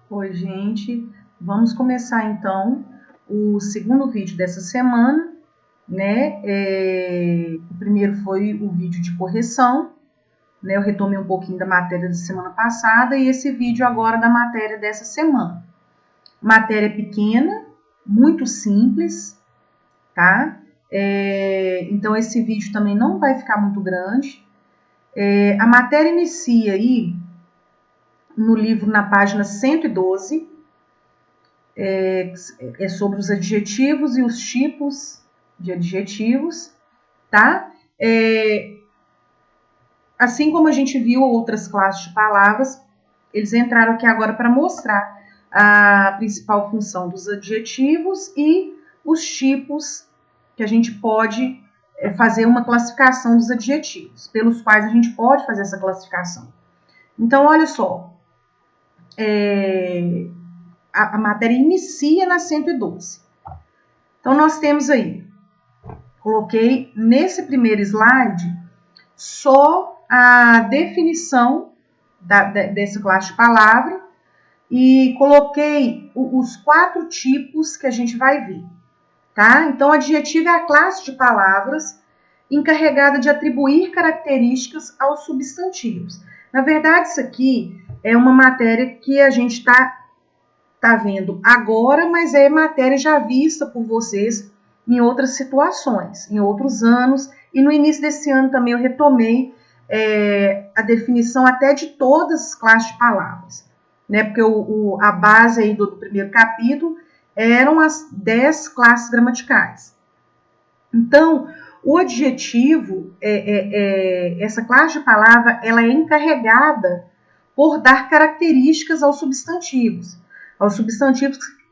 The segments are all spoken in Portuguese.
Oi, gente. Vamos começar então o segundo vídeo dessa semana, né? O primeiro foi o vídeo de correção, né? Eu retomei um pouquinho da matéria da semana passada e esse vídeo agora da matéria dessa semana. Matéria pequena, muito simples, tá? Então esse vídeo também não vai ficar muito grande. A matéria inicia aí no livro na página 112. É sobre os adjetivos e os tipos de adjetivos, tá? Assim como a gente viu outras classes de palavras, eles entraram aqui agora para mostrar a principal função dos adjetivos e os tipos que a gente pode fazer uma classificação dos adjetivos, pelos quais a gente pode fazer essa classificação. Então, olha só, a matéria inicia na 112. Então, nós temos aí, coloquei nesse primeiro slide só a definição dessa classe de palavra e coloquei os 4 tipos que a gente vai ver, tá? Então, adjetivo é a classe de palavras encarregada de atribuir características aos substantivos. Na verdade, isso aqui é uma matéria que a gente tá vendo agora, mas é matéria já vista por vocês em outras situações, em outros anos, e no início desse ano também eu retomei a definição até de todas as classes de palavras, né? Porque a base aí do primeiro capítulo eram as 10 classes gramaticais. Então, o adjetivo, essa classe de palavra, ela é encarregada por dar características aos substantivos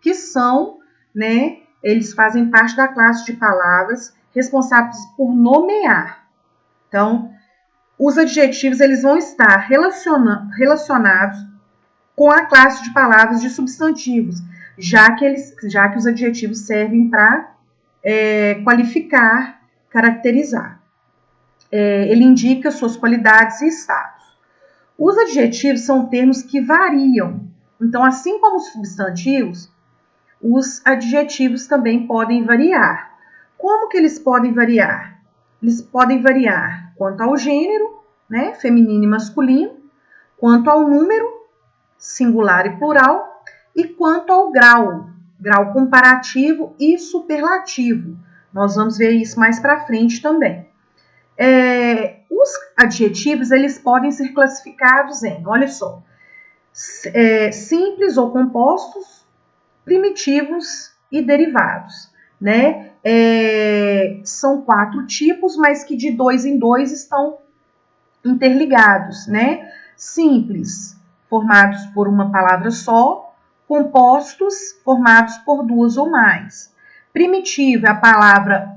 que são, né, eles fazem parte da classe de palavras responsáveis por nomear. Então, os adjetivos eles vão estar relacionados com a classe de palavras de substantivos, já que os adjetivos servem para qualificar, caracterizar. Ele indica suas qualidades e status. Os adjetivos são termos que variam. Então, assim como os substantivos, os adjetivos também podem variar. Como que eles podem variar? Eles podem variar quanto ao gênero, né, feminino e masculino, quanto ao número, singular e plural, e quanto ao grau comparativo e superlativo. Nós vamos ver isso mais para frente também. Os adjetivos, eles podem ser classificados em, olha só, simples ou compostos, primitivos e derivados, né? São 4 tipos, mas que de 2 em 2 estão interligados, né? Simples, formados por uma palavra só, compostos, formados por 2 ou mais. Primitivo é a palavra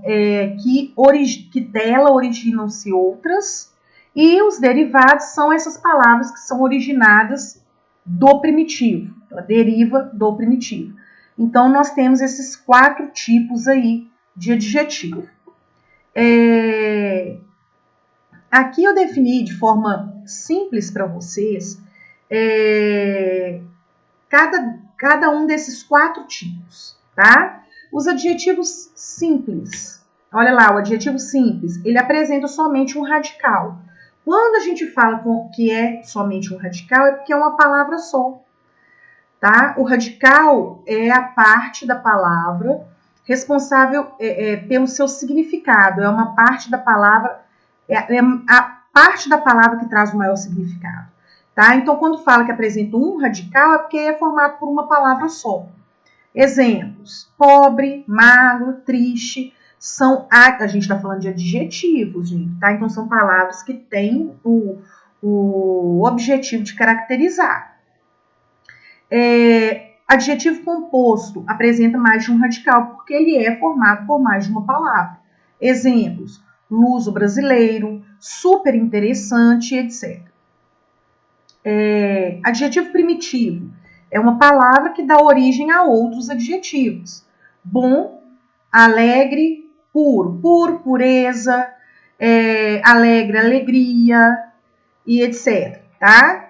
que dela originam-se outras, e os derivados são essas palavras que são originadas do primitivo, ela deriva do primitivo. Então, nós temos esses 4 tipos aí de adjetivo. Aqui eu defini de forma simples para vocês cada um desses 4 tipos, tá? Os adjetivos simples, olha lá, o adjetivo simples, ele apresenta somente um radical. Quando a gente fala que é somente um radical, é porque é uma palavra só, tá? O radical é a parte da palavra responsável pelo seu significado, é uma parte da palavra, a parte da palavra que traz o maior significado, tá? Então, quando fala que apresenta um radical, é porque é formado por uma palavra só. Exemplos: pobre, magro, triste, a gente está falando de adjetivos, gente, tá? Então, são palavras que têm o objetivo de caracterizar. Adjetivo composto apresenta mais de um radical, porque ele é formado por mais de uma palavra. Exemplos: luso brasileiro, super interessante, etc. Adjetivo primitivo é uma palavra que dá origem a outros adjetivos. Bom, alegre, puro, pureza, alegre, alegria, e etc. Tá?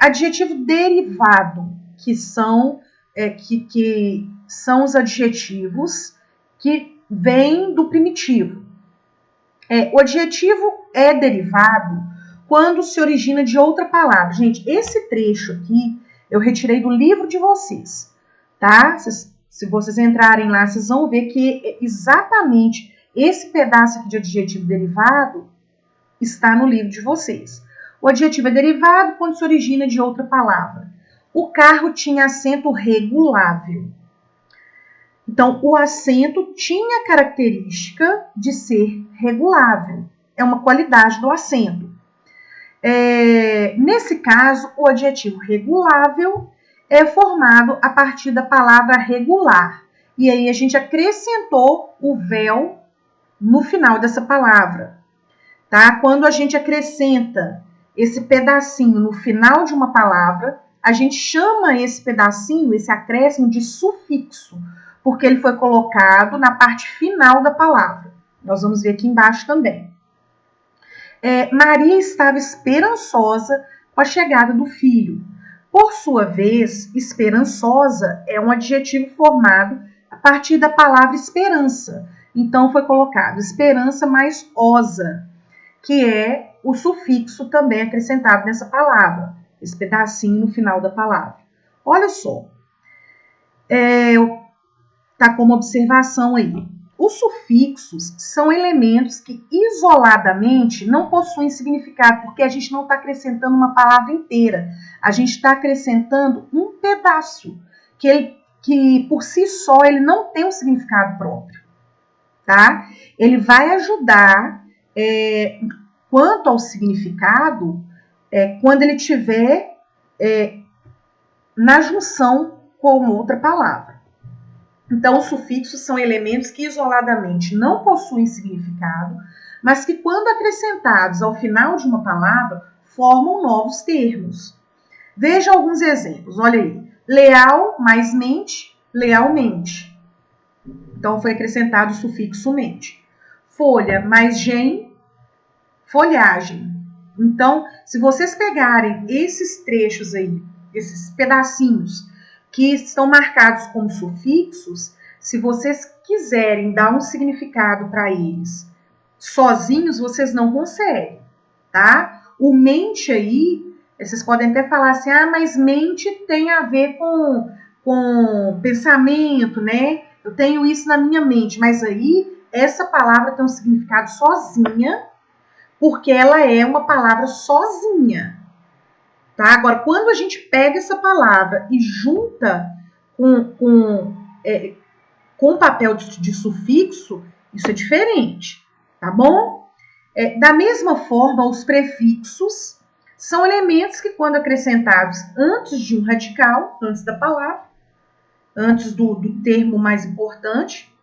Adjetivo derivado, que são os adjetivos que vêm do primitivo. O adjetivo é derivado quando se origina de outra palavra. Gente, esse trecho aqui eu retirei do livro de vocês, tá? Se vocês entrarem lá, vocês vão ver que exatamente esse pedaço aqui de adjetivo derivado está no livro de vocês. O adjetivo é derivado quando se origina de outra palavra. O carro tinha assento regulável. Então, o assento tinha a característica de ser regulável. É uma qualidade do assento. Nesse caso, o adjetivo regulável é formado a partir da palavra regular. E aí a gente acrescentou o vel no final dessa palavra. Tá? Quando a gente acrescenta esse pedacinho no final de uma palavra, a gente chama esse pedacinho, esse acréscimo, de sufixo, porque ele foi colocado na parte final da palavra. Nós vamos ver aqui embaixo também. Maria estava esperançosa com a chegada do filho. Por sua vez, esperançosa é um adjetivo formado a partir da palavra esperança. Então, foi colocado esperança mais osa, que é o sufixo também acrescentado nessa palavra, esse pedacinho no final da palavra. Olha só, tá como observação aí. Os sufixos são elementos que isoladamente não possuem significado, porque a gente não está acrescentando uma palavra inteira, a gente está acrescentando um pedaço, que por si só ele não tem um significado próprio, tá? Ele vai ajudar quanto ao significado quando ele estiver na junção com outra palavra. Então, os sufixos são elementos que isoladamente não possuem significado, mas que, quando acrescentados ao final de uma palavra, formam novos termos. Veja alguns exemplos. Olha aí. Leal mais mente, lealmente. Então, foi acrescentado o sufixo mente. Folha mais gen, folhagem. Então, se vocês pegarem esses trechos aí, esses pedacinhos que estão marcados como sufixos, se vocês quiserem dar um significado para eles sozinhos, vocês não conseguem, tá? O mente aí, vocês podem até falar assim, mas mente tem a ver com pensamento, né? Eu tenho isso na minha mente, mas aí essa palavra tem um significado sozinha, porque ela é uma palavra sozinha. Tá? Agora, quando a gente pega essa palavra e junta com o papel de sufixo, isso é diferente, tá bom? Da mesma forma, os prefixos são elementos que, quando acrescentados antes de um radical, antes da palavra, antes do termo mais importante,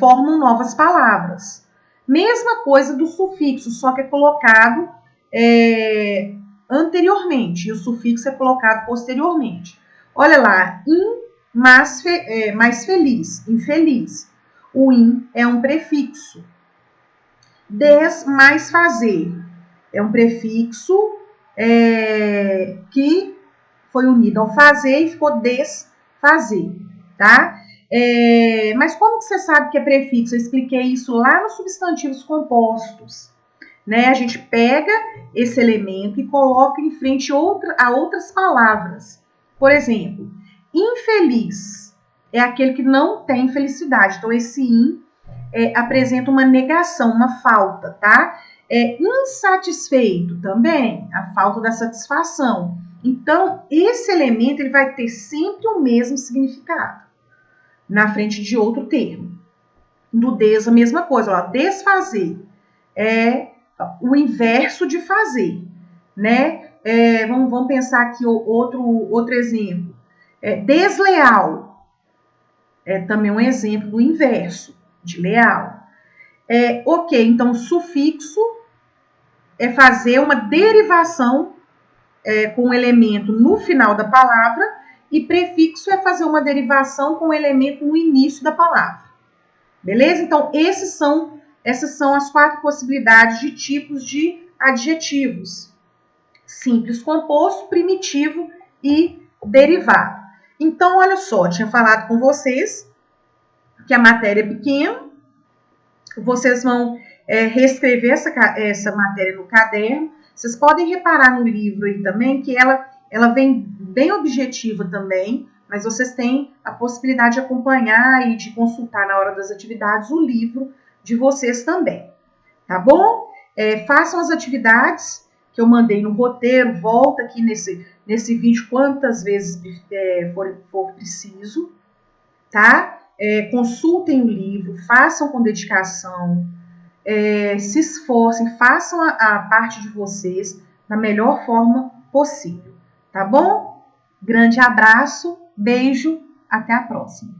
formam novas palavras. Mesma coisa do sufixo, só que é colocado anteriormente, e o sufixo é colocado posteriormente. Olha lá, mais feliz, infeliz. O in é um prefixo. Des mais fazer é um prefixo que foi unido ao fazer e ficou desfazer, tá? Mas como que você sabe que é prefixo? Eu expliquei isso lá nos substantivos compostos. Né? A gente pega esse elemento e coloca em frente a outras palavras. Por exemplo, infeliz é aquele que não tem felicidade. Então, esse in apresenta uma negação, uma falta, tá? Insatisfeito também, a falta da satisfação. Então, esse elemento ele vai ter sempre o mesmo significado na frente de outro termo. No des, a mesma coisa. Ó, desfazer é o inverso de fazer, né? Vamos pensar aqui outro exemplo. Desleal é também um exemplo do inverso de leal. Ok, então sufixo é fazer uma derivação com um elemento no final da palavra e prefixo é fazer uma derivação com um elemento no início da palavra. Beleza? Então, essas são as 4 possibilidades de tipos de adjetivos. simples composto, primitivo e derivado. Então, olha só, tinha falado com vocês que a matéria é pequena, vocês vão reescrever essa matéria no caderno. Vocês podem reparar no livro aí também que ela vem bem objetiva também, mas vocês têm a possibilidade de acompanhar e de consultar na hora das atividades o livro de vocês também, tá bom? Façam as atividades que eu mandei no roteiro, volta aqui nesse vídeo quantas vezes for preciso, tá? Consultem o livro, façam com dedicação, se esforcem, façam a parte de vocês da melhor forma possível, tá bom? Grande abraço, beijo, até a próxima.